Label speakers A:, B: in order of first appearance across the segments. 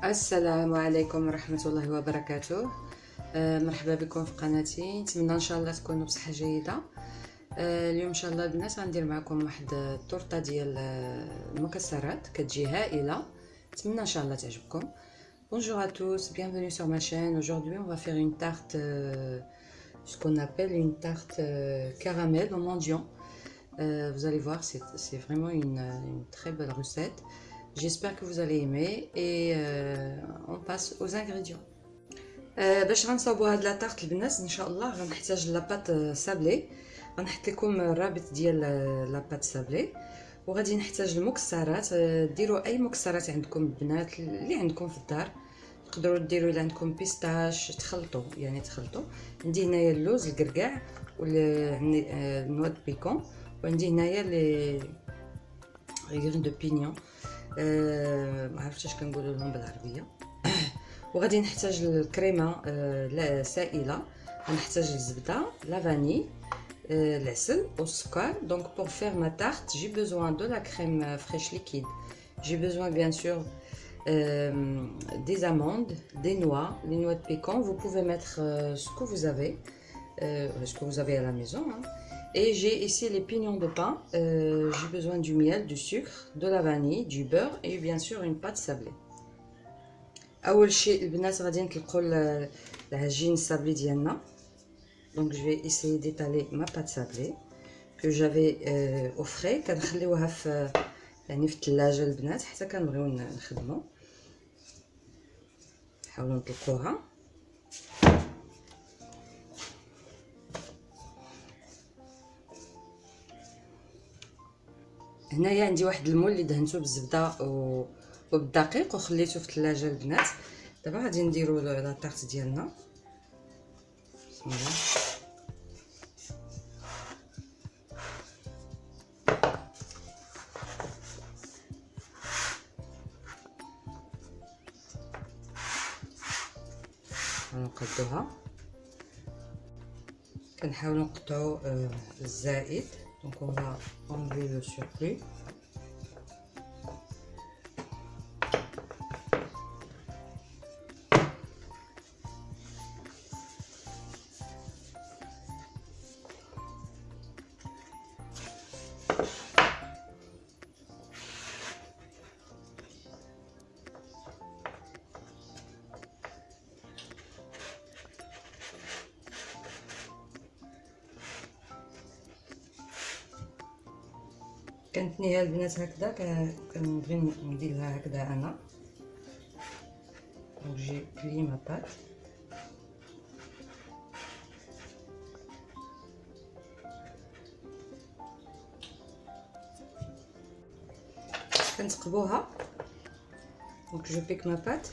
A: السلام عليكم ورحمة الله وبركاته. مرحبا بكم في قناتي. نتمنى ان شاء الله تكونوا بصحة جيدة. اليوم ان شاء الله البنات غندير معكم واحد الطورطه ديال المكسرات كتجي هائلة. نتمنى ان شاء الله تعجبكم. Bonjour à tous, bienvenue sur ma chaîne. Aujourd'hui on va faire une tarte, ce qu'on appelle une tarte caramel au mendiant. Vous allez voir, c'est vraiment une très belle recette. J'espère que vous allez aimer et on passe aux ingrédients. باش غنصاوبوا هاد لا طارت البنات ان شاء الله غنحتاج لاباط سابلي. غنحط لكم الرابط ديال لاباط سابلي، وغادي نحتاج المكسرات. ديروا اي مكسرات عندكم البنات اللي عندكم في الدار. تقدروا ديروا الا عندكم بيستاش تخلطوا، يعني تخلطوا. عندي هنايا اللوز الكركاع والنوا دو بيكون، وعندي هنايا لي غرين دو بينيون، ما عرفتش اش كنقولوا لهم بالعربيه. وغادي نحتاج الكريمه سائله، غنحتاج الزبده، لا فاني، العسل والسكر. Donc pour faire ma tarte, j'ai besoin de la crème fraîche liquide. J'ai besoin bien sûr des amandes, des noix, les noix de pécan. Vous pouvez mettre ce que vous avez à la maison, hein. Et j'ai ici les pignons de pain. J'ai besoin du miel, du sucre, de la vanille, du beurre et bien sûr une pâte sablée. اول شيء البنات غادي نطلقوا العجين الصابلي ديالنا. دونك جو في اسيي ديتالي ما بات صابلي كو جافي او فري. كنخليوها في يعني في الثلاجه البنات حتى كنبغيو نخدموا. نحاولوا نطلقوها. هنايا عندي واحد المول اللي دهنته بالزبده وبالدقيق وخليته في الثلاجه البنات. دابا غادي نديروا لا طارت ديالنا. بسم الله. غنقادوها، كنحاولوا نقطعوا الزائد. دونك on va enlever le surplus. كنتنيها البنات هكذا، كنبغي نديرها هكذا انا. دونك جي بلي ما بات. كنتقبوها. دونك جو بيك ما بات.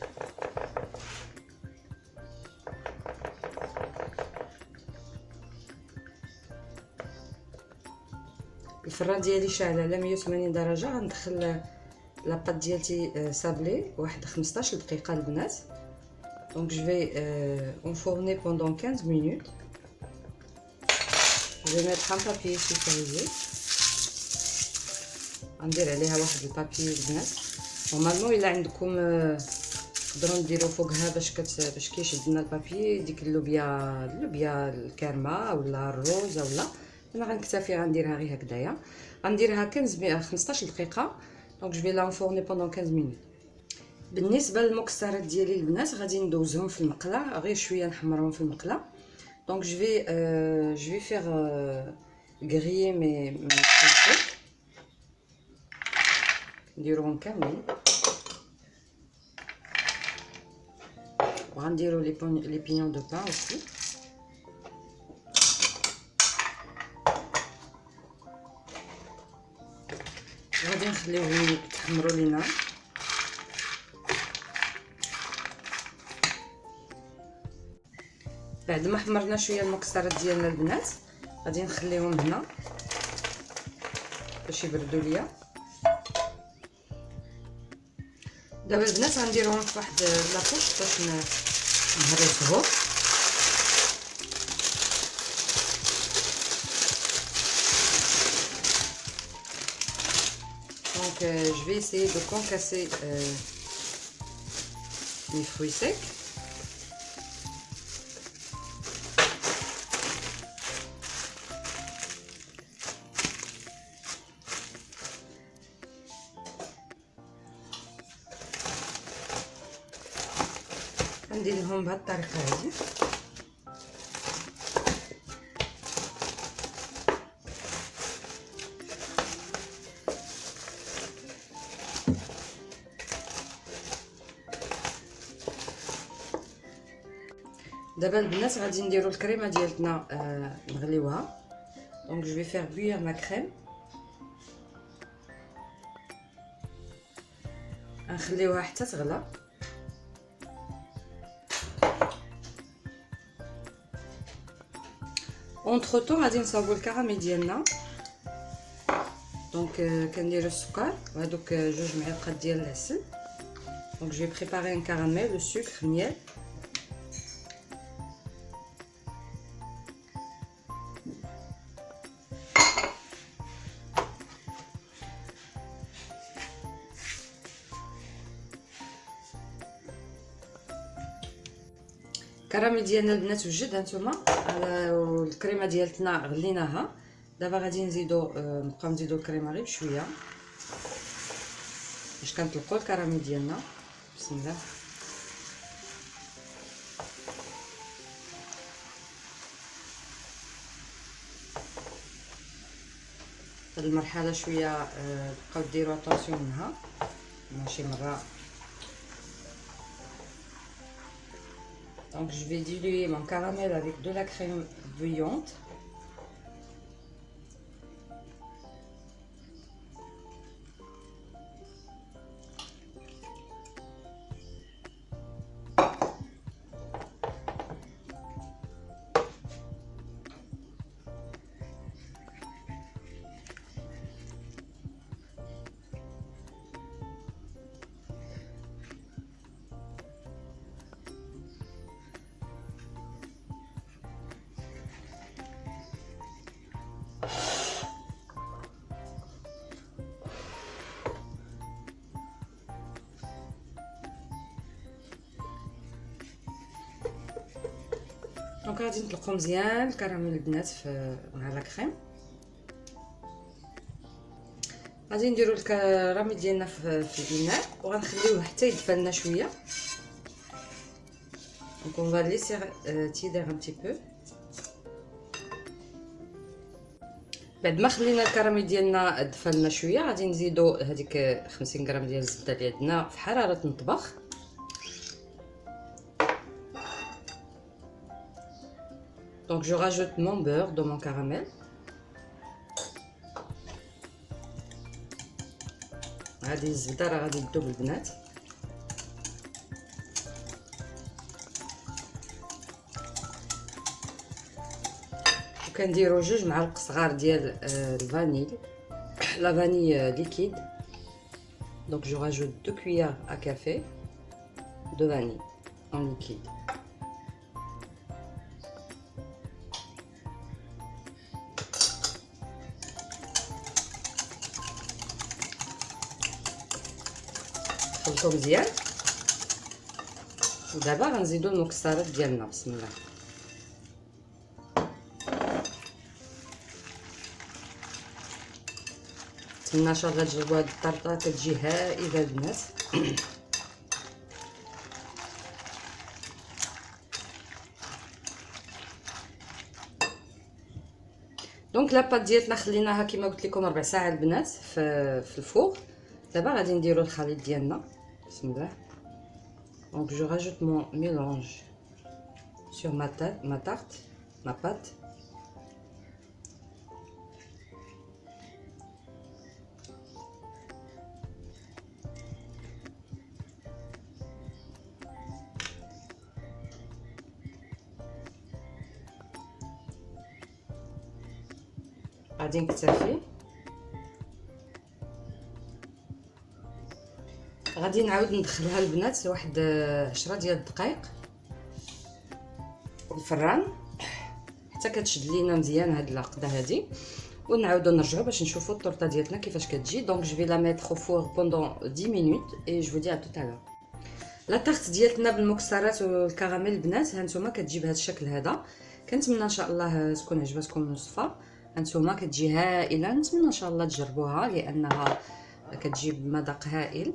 A: الفران ديالي شاعل على 180 درجه. غندخل لاباط ديالتي سابلي واحد 15 دقيقه البنات. دونك جو في انفورني بوندون 15 minutes. جو في mettre un papier sulfurisé. غندير عليها واحد البابي البنات. نورمالمون الا عندكم تقدروا ديروا فوقها باش كيشد لنا البابي ديك اللوبيا الكارمه ولا الروز ولا. انا غنكتفي غنديرها غير هكذايا. غنديرها 15 دقيقه. دونك جو في لانفورني بوندون 15 minutes. بالنسبه للمكسرات ديالي البنات غادي ندوزهم في المقله، غير شويه نحمرهم في المقله. دونك جو في فيغ غريي مي فلفل. نديروهم كاملين، وغنديروا لي بينيون دو بان aussi. غادي نخليوهم يتحمروا لينا. بعد ما حمرنا شويه المكسرات ديالنا البنات غادي نخليهم هنا باش يبردوا ليا. دابا البنات غنديرهم في واحد لابوش باش نهرسهم. Donc je vais essayer de concasser les fruits secs. ندير لهم بهذه الطريقه هذه. دابا البنات غادي نديرو الكريمه ديالتنا نغليوها. دونك جو في فير بوير ما كريم، غنخليوها حتى تغلى. اونتر طون غادي نصاوبو الكراميل ديالنا. دونك كنديرو السكر وهادوك جوج معالق ديال العسل. دونك جو بريباري ان كراميل، لو سكر، ميل. الكراميل ديالنا البنات وجد هانتوما، الكريمه ديالتنا غليناها. دابا غادي نزيدو نبقاو نزيدو الكريمه غير بشويه باش كنطلقوا الكراميل ديالنا. بسم الله. هاد المرحله شويه بقاو ديروا اطونسيون منها، ماشي مره. Donc je vais diluer mon caramel avec de la crème bouillante. دونك غادي نطلقو مزيان الكراميل البنات مع لا كريم. غادي نديرو الكراميل ديالنا في الاناء وغنخليوه حتى يدفى لنا شويه. دونك اون فا ليسير تيدير ان بتي بو. بعد ما خلينا الكراميل ديالنا دفى لنا شويه غادي نزيدو هذيك 50 غرام ديال الزبده اللي عندنا في حراره المطبخ. Donc je rajoute mon beurre dans mon caramel. هذه الزبده راه غادي تذوب البنات. وكنديروا جوج معالق صغار ديال الفانيل، لا فاني ليكيد. Donc je rajoute 2 cuillères à café de vanille en liquide. خلطو مزيان. ودابا غنزيدو المكسرات ديالنا. بسم الله. نتمنى ان شاء الله تجربوا هاد الطرطه، كتجي هائله البنات. دونك لاباط ديالتنا خليناها كما قلت لكم 4 ساعات البنات في الفوق. دابا غادي نديرو الخليط ديالنا. بسم الله. دونك جو راجوت مون ميلونج sur ma tarte, ma pâte. غادي نكتفي. غادي نعاود ندخلها البنات واحد 10 ديال الدقائق الفران حتى كتشد لينا مزيان هاد العقده هادي، ونعاودو نرجعو باش نشوفو الطورطه ديالتنا كيفاش كتجي. دونك جو في لا ميتر au four pendant 10 minutes et je vous dis à tout à l'heure. لا طارت ديالتنا بالمكسرات والكراميل البنات، هانتوما كتجي بهذا الشكل هذا. كنتمنى ان شاء الله تكون عجبتكم الوصفه. هانتوما كتجي هائله، نتمنى ان شاء الله تجربوها لانها كتجيب مذاق هائل.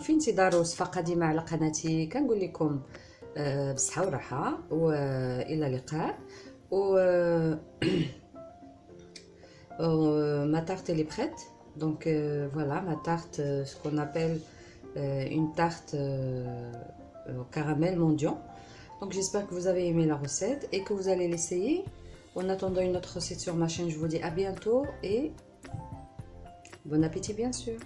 A: في انتظار وصفه قادمه على قناتي. كنقول لكم بصحه وراحه والى اللقاء. و ma tarte elle est prête, donc voilà ma tarte, ce qu'on appelle une tarte au caramel mendiant. Donc j'espère que vous avez aimé la recette et que vous allez l'essayer. En attendant une autre recette sur ma chaîne, je vous dis à bientôt et bon appétit bien sûr.